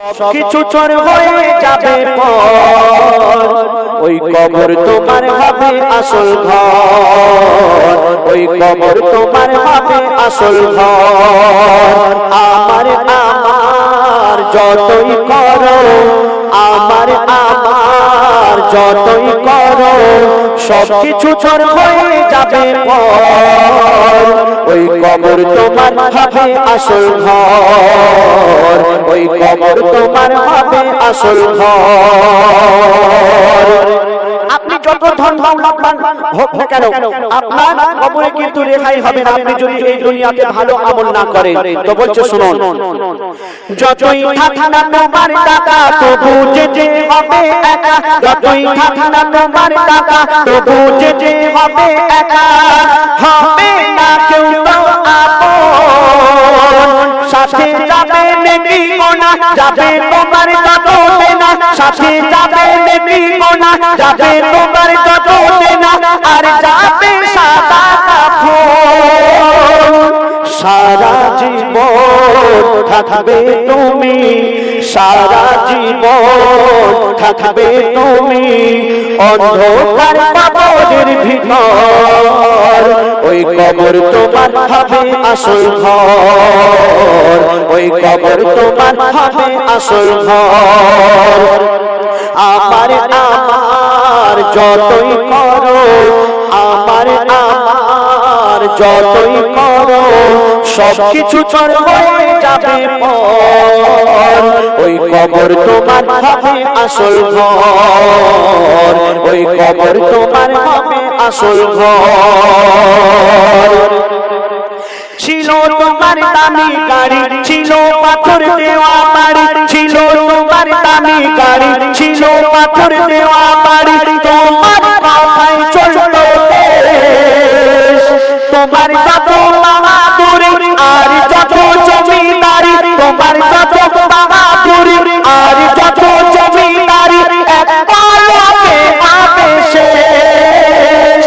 সবকিছু চোর হয়ে যাবে পর, ওই কবর তোমার হবে আসল ঘর, ওই কবর তোমার হবে আসল ঘর। আমার যতই করো, আমার যতই করো, সবকিছু চোর হয়ে যাবে পর, ওই কবর তোমার হবে আসল ঘর, ওই কবর তোমার হবে আসল ঘর। আপনি যত ধন দৌলত হোক না কেন, আপনার কবরে কিন্তু রেহাই হবে না আপনি যদি এই দুনিয়াতে ভালো আমল না করেন। তো বলছে শুনুন, যতই থাকি না তোমার টাকা তবু যে হবে একা, যতই থাকি না তোমার টাকা তবু যে হবে একা, হবে না কেউ তো আপন, সাথে যাবে নেকি গোনা, যাবে তোমার যত দেনা, সাথে যাবে নেকি গোনা, যাবে তোমার যত দেনা, আর যাবে সাদা কাফন। সারা জীবন থাকবে তুমি, সারা জীবন থাকবে তুমি অন্ধকার কবরের ভিতর, ওই কবর তোমার হবে আসল ঘর, ওই কবর তোমার হবে আসল ঘর। আমার যতই করো, আমার যতই করো, সবকিছু চোর হয়ে যাবে পর, ওই কবর তোমার হবে আসল ঘর, ওই কবর তোমার হবে আসল ঘর। ছিল তোমার দামি গাড়ি, ছিল পাথর দেওয়া বাড়ি, ছিল তোমার দামি গাড়ি, ছিল পাথর দেওয়া বাড়ি, তোমার কথায় চলতো দেশ, তোমার যত বাহাদুরি আর যত জমিদারি, তোমার যত বাহাদুরি আর যত জমিদারি, এক পলকে হবে শেষ।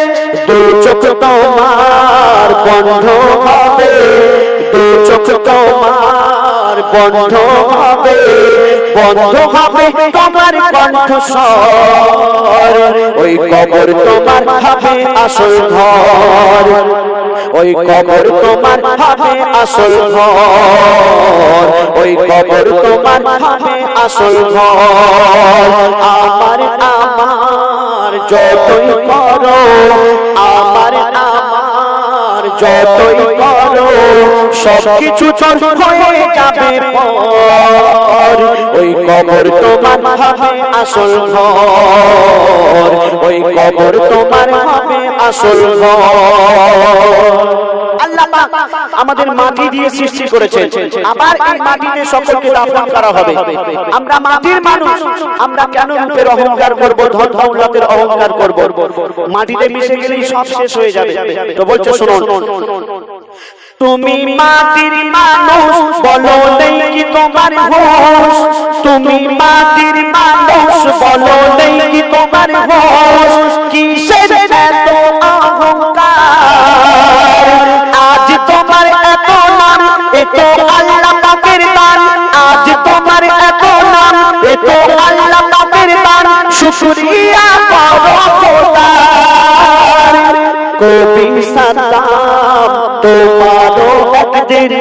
দু চোখ তোমার বন্ধ হবে, দু চোখ তোমার বন্ধ হবে, বন্ধ হবে তোমার কণ্ঠস্বর, ওই কবর তোমার হবে আসল ঘর, ওই কবর তোমার হবে আসল ঘর, ওই কবর তোমার হবে আসল ঘর। আমার যতই করো, আমার যতই করো, সবকিছু চোর হয়ে যাবে পর, ওই কবর তোমার হবে আসল ঘর, ওই কবর তোমার হবে আসল ঘর। আল্লাহ পাক আমাদের মাটি দিয়ে সৃষ্টি করেছেন, আবার এই মাটিতে সকলকে দাফন করা হবে। আমরা মাটির মানুষ, আমরা কেন রূপের অহংকার করব, ধন দৌলতের অহংকার করব? মাটিতে মিশে গেলেই সব শেষ হয়ে যাবে। তো বলছে শুনুন, তুমি মাটির মানুষ, বলো নেই কি তোমার হোশ, তুমি মাটির মানুষ, বলো নেই কি তোমার হোশ, কিসের এত অহংকার? আজ তোমার এত নাম, এত আল্লাহ পাকের দান, আজ তোমার এত নাম, এত আল্লাহ পাকের দান, শুকরিয়া করো খোদার। কবি সাদ্দাম তোমারও একদিন,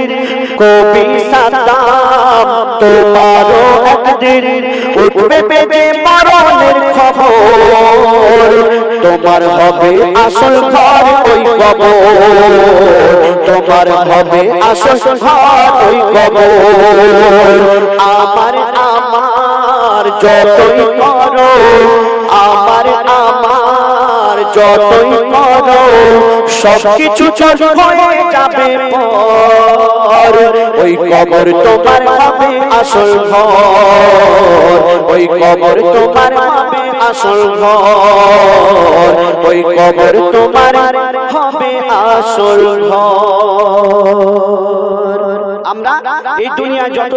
কবি সাদ্দাম তোমারও একদিন উঠবে পেটে মরণের খবর, তোমার হবে আসল ঘর ওই কবর, তোমার হবে আসল ঘর ওই কবর। আমার যতই করো, আমার যতই করো, সবকিছু চোর হয়ে যাবে পর, ওই কবর তোমার হবে আসল ঘর, ওই কবর তোমার হবে আসল ঘর, ওই কবর তোমার হবে আসল ঘর। আমরা এই দুনিয়া যত